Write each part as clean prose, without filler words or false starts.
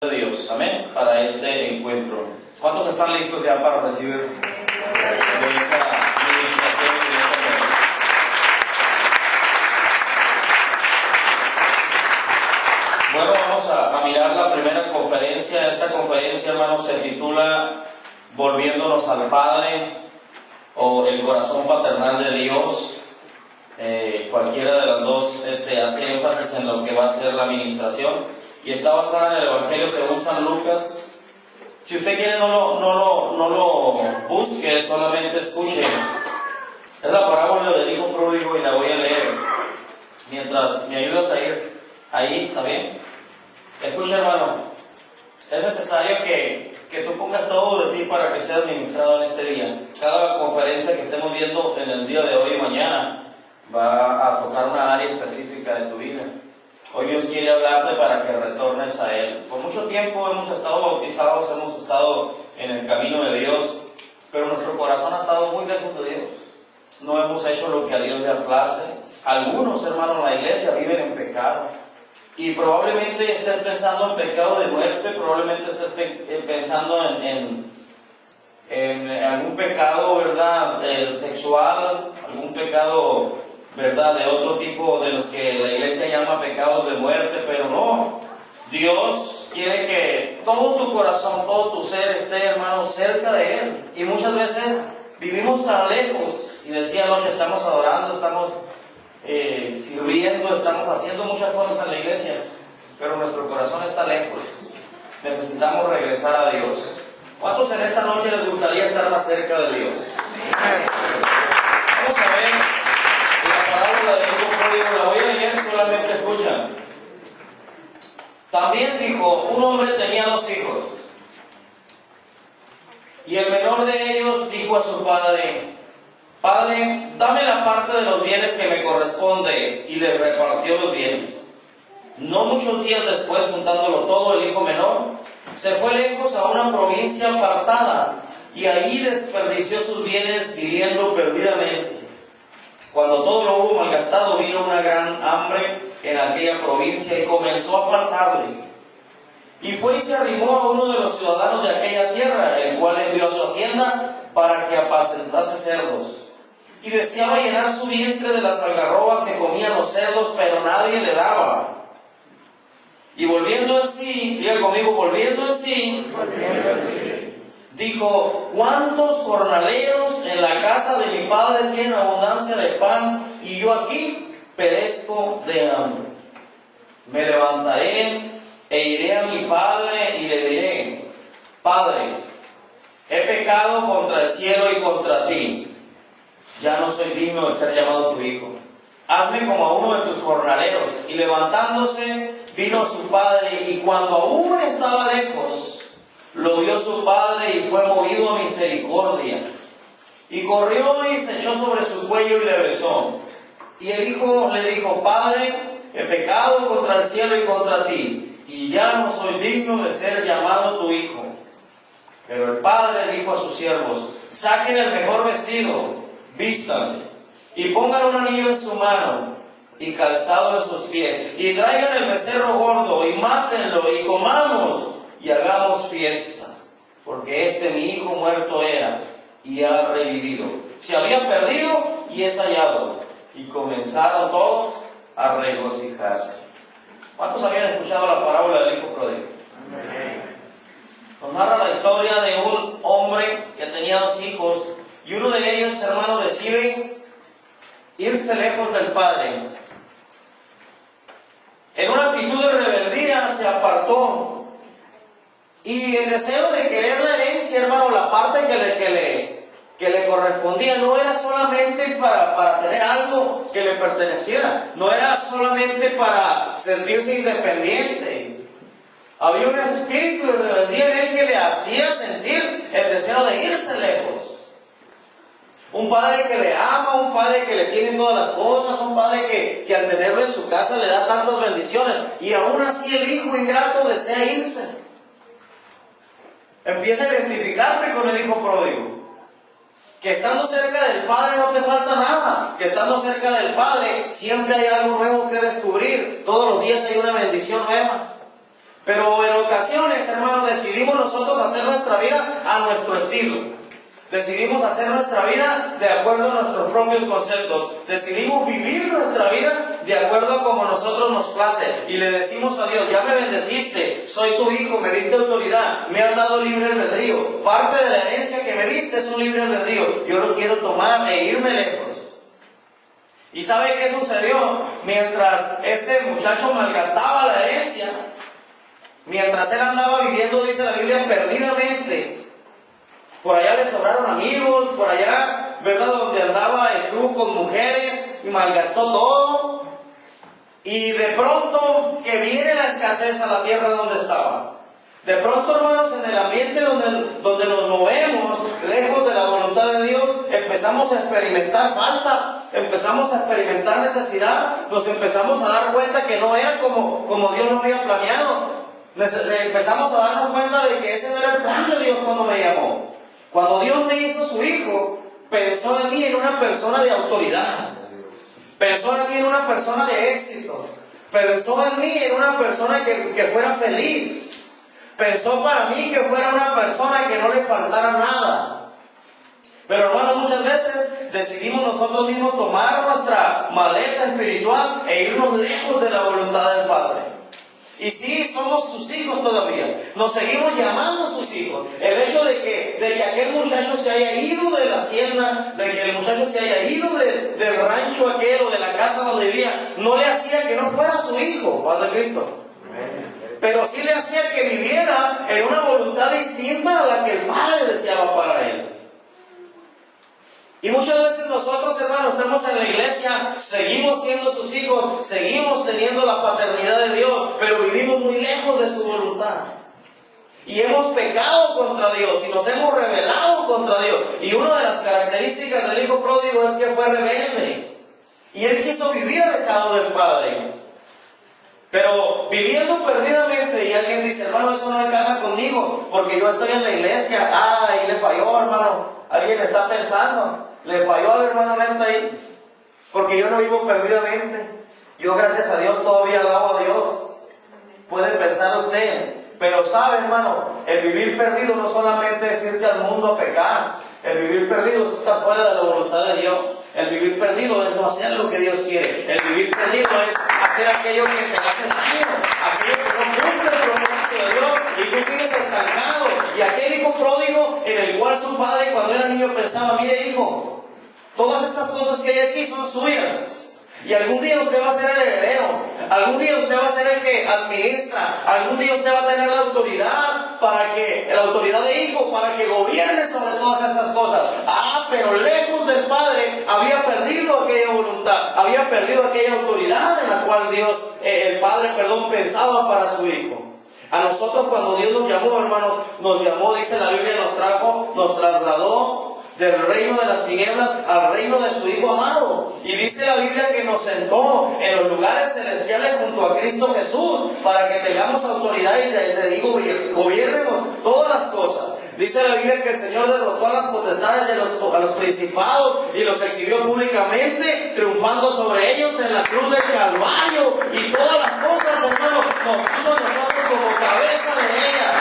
de Dios, amén, para este encuentro. ¿Cuántos están listos ya para recibir de esa administración y de esa manera? Bueno, vamos a mirar la primera conferencia. Esta conferencia, hermanos, se titula Volviéndonos al Padre o El Corazón Paternal de Dios. Cualquiera de las dos hace énfasis en lo que va a ser la administración. Y está basada en el Evangelio según San Lucas. Si usted quiere, no lo busque, solamente escuche. Es la parábola del hijo pródigo y la voy a leer. Mientras me ayudas a ir ahí, ¿está bien? Escucha, hermano. Es necesario que tú pongas todo de ti para que sea administrado en este día. Cada conferencia que estemos viendo en el día de hoy y mañana va a tocar una área específica de tu vida. Hoy Dios quiere hablarte para que retornes a Él. Por mucho tiempo hemos estado bautizados, hemos estado en el camino de Dios, pero nuestro corazón ha estado muy lejos de Dios. No hemos hecho lo que a Dios le place. Algunos, hermanos, en la iglesia viven en pecado. Y probablemente estés pensando en pecado de muerte, probablemente estés pensando en algún pecado, ¿verdad?, sexual, algún pecado, ¿verdad?, de otro tipo de los que la iglesia llama pecados de muerte, pero no. Dios quiere que todo tu corazón, todo tu ser esté, hermano, cerca de Él. Y muchas veces vivimos tan lejos, y decía anoche, estamos adorando, estamos sirviendo, estamos haciendo muchas cosas en la iglesia, pero nuestro corazón está lejos. Necesitamos regresar a Dios. ¿Cuántos en esta noche les gustaría estar más cerca de Dios? Vamos a ver la parábola del hijo pródigo. La voy a leer, solamente escucha. También dijo: un hombre tenía 2 hijos, y el menor de ellos dijo a su padre: Padre, dame la parte de los bienes que me corresponde, y les repartió los bienes. No muchos días después, juntándolo todo, el hijo menor se fue lejos a una provincia apartada, y allí desperdició sus bienes viviendo perdidamente. Cuando todo lo hubo malgastado, vino una gran hambre en aquella provincia y comenzó a faltarle. Y fue y se arrimó a uno de los ciudadanos de aquella tierra, el cual envió a su hacienda para que apacentase cerdos. Y deseaba llenar su vientre de las algarrobas que comían los cerdos, pero nadie le daba. Y volviendo en sí, diga conmigo, volviendo en sí, dijo: ¿cuántos jornaleros en la casa de mi padre tienen abundancia de pan, y yo aquí perezco de hambre? Me levantaré e iré a mi padre y le diré: Padre, he pecado contra el cielo y contra ti. Ya no soy digno de ser llamado tu hijo. Hazme como a uno de tus jornaleros. Y levantándose, vino a su padre, y cuando aún estaba lejos, lo vio su padre y fue movido a misericordia. Y corrió y se echó sobre su cuello y le besó. Y el hijo le dijo: Padre, he pecado contra el cielo y contra ti, y ya no soy digno de ser llamado tu hijo. Pero el padre dijo a sus siervos: saquen el mejor vestido, vístanle, y pongan un anillo en su mano y calzado en sus pies, y traigan el becerro gordo y mátenlo, y comamos y hagamos fiesta, porque mi hijo muerto era y ha revivido, se había perdido y es hallado. Y comenzaron todos a regocijarse. ¿Cuántos habían escuchado la parábola del hijo pródigo? Nos narra la historia de un hombre que tenía 2 hijos, y uno de ellos, hermano, decide irse lejos del padre. En una actitud de rebeldía se apartó, y el deseo de querer la herencia, hermano, la parte que le correspondía, no era solamente para tener algo que le perteneciera, no era solamente para sentirse independiente. Había un espíritu de rebeldía en él que le hacía sentir el deseo de irse lejos. Un padre que le ama, un padre que le tiene todas las cosas, un padre que al tenerlo en su casa le da tantas bendiciones, y aún así el hijo ingrato desea irse. Empieza a identificarte con el hijo pródigo, que estando cerca del padre no te falta nada, que estando cerca del padre siempre hay algo nuevo que descubrir, todos los días hay una bendición nueva. Pero en ocasiones, hermanos, decidimos nosotros hacer nuestra vida a nuestro estilo. Decidimos hacer nuestra vida de acuerdo a nuestros propios conceptos. Decidimos vivir nuestra vida de acuerdo a como nosotros nos place. Y le decimos a Dios: ya me bendeciste, soy tu hijo, me diste autoridad, me has dado libre albedrío. Parte de la herencia que me diste es un libre albedrío. Yo lo quiero tomar e irme lejos. ¿Y sabe qué sucedió? Mientras este muchacho malgastaba la herencia, mientras él andaba viviendo, dice la Biblia, perdidamente. Por allá le sobraron amigos, por allá, ¿verdad? Donde andaba, estuvo con mujeres y malgastó todo. Y de pronto que viene la escasez a la tierra donde estaba. De pronto, hermanos, en el ambiente donde nos movemos, lejos de la voluntad de Dios, empezamos a experimentar falta, empezamos a experimentar necesidad, nos empezamos a dar cuenta que no era como Dios lo había planeado. Empezamos a darnos cuenta de que ese no era el plan de Dios cuando me llamó. Cuando Dios me hizo su hijo, pensó en mí en una persona de autoridad, pensó en mí en una persona de éxito, pensó en mí en una persona que fuera feliz, pensó para mí que fuera una persona que no le faltara nada. Pero hermanos, muchas veces decidimos nosotros mismos tomar nuestra maleta espiritual e irnos lejos de la voluntad del Padre. Y sí, somos sus hijos todavía. Nos seguimos llamando sus hijos. El hecho de que aquel muchacho se haya ido de la hacienda, de que el muchacho se haya ido del rancho aquel o de la casa donde vivía, no le hacía que no fuera su hijo, Padre Cristo. Pero sí le hacía que viviera en una voluntad distinta a la que el Padre deseaba para él. Y muchas veces nosotros, hermanos, estamos en la iglesia, seguimos siendo sus hijos, seguimos teniendo la paternidad de Dios, pero vivimos muy lejos de su voluntad. Y hemos pecado contra Dios y nos hemos rebelado contra Dios. Y una de las características del hijo pródigo es que fue rebelde. Y él quiso vivir alejado del Padre. Pero viviendo perdidamente, y alguien dice: hermano, eso no encaja conmigo, porque yo estoy en la iglesia. Ahí le falló, hermano. Alguien está pensando: le falló al hermano Mensa ahí, porque yo no vivo perdidamente. Yo, gracias a Dios, todavía alabo a Dios. Puede pensar usted, pero sabe, hermano, el vivir perdido no solamente es irte al mundo a pecar. El vivir perdido es estar fuera de la voluntad de Dios. El vivir perdido es no hacer lo que Dios quiere. El vivir perdido es hacer aquello que te hace daño, aquello que no cumple el propósito de Dios, y tú sigues estancado. Y aquel hijo pródigo en el cual su padre, cuando era niño, pensaba: mire, hijo, todas estas cosas que hay aquí son suyas. Y algún día usted va a ser el heredero, algún día usted va a ser el que administra, algún día usted va a tener la autoridad la autoridad de hijo, para que gobierne sobre todas estas cosas. Pero lejos del Padre había perdido aquella voluntad, había perdido aquella autoridad en la cual Dios, el Padre, pensaba para su hijo. A nosotros, cuando Dios nos llamó, hermanos, nos llamó, dice la Biblia, nos trasladó del reino de las tinieblas al reino de su Hijo amado. Y dice la Biblia que nos sentó en los lugares celestiales junto a Cristo Jesús, para que tengamos autoridad y desde ahí gobiernemos todas las cosas. Dice la Biblia que el Señor derrotó a las potestades y a los principados y los exhibió públicamente, triunfando sobre ellos en la cruz del Calvario. Y todas las cosas, hermano, nos puso a nosotros como cabeza de ellas.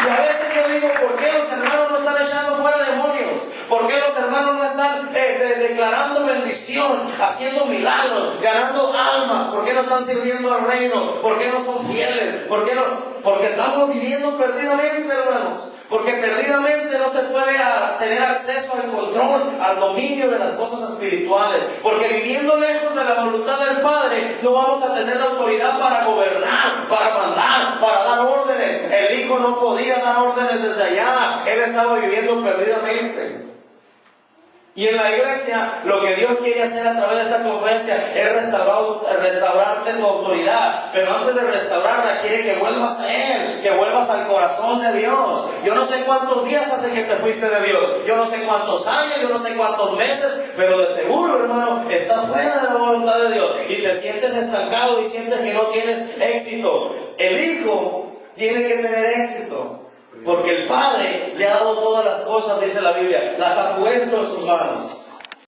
Y a veces yo digo: ¿por qué los hermanos no están echando fuera demonios? ¿Por qué los hermanos no están declarando bendición, haciendo milagros, ganando almas? ¿Por qué no están sirviendo al reino? ¿Por qué no son fieles? ¿Por qué no? Porque estamos viviendo perdidamente, hermanos. Porque perdidamente no se puede tener acceso al control, al dominio de las cosas espirituales. Porque viviendo lejos de la voluntad del Padre, no vamos a tener la autoridad para gobernar, para mandar, para dar órdenes. El Hijo no podía dar órdenes desde allá. Él estaba viviendo perdidamente. Y en la iglesia, lo que Dios quiere hacer a través de esta conferencia es restaurarte tu autoridad. Pero antes de restaurarla, quiere que vuelvas a Él, que vuelvas al corazón de Dios. Yo no sé cuántos días hace que te fuiste de Dios, yo no sé cuántos años, yo no sé cuántos meses, pero de seguro, hermano, estás fuera de la voluntad de Dios y te sientes estancado y sientes que no tienes éxito. El Hijo tiene que tener éxito, porque el Padre le ha dado todas las cosas, dice la Biblia, las ha puesto en sus manos.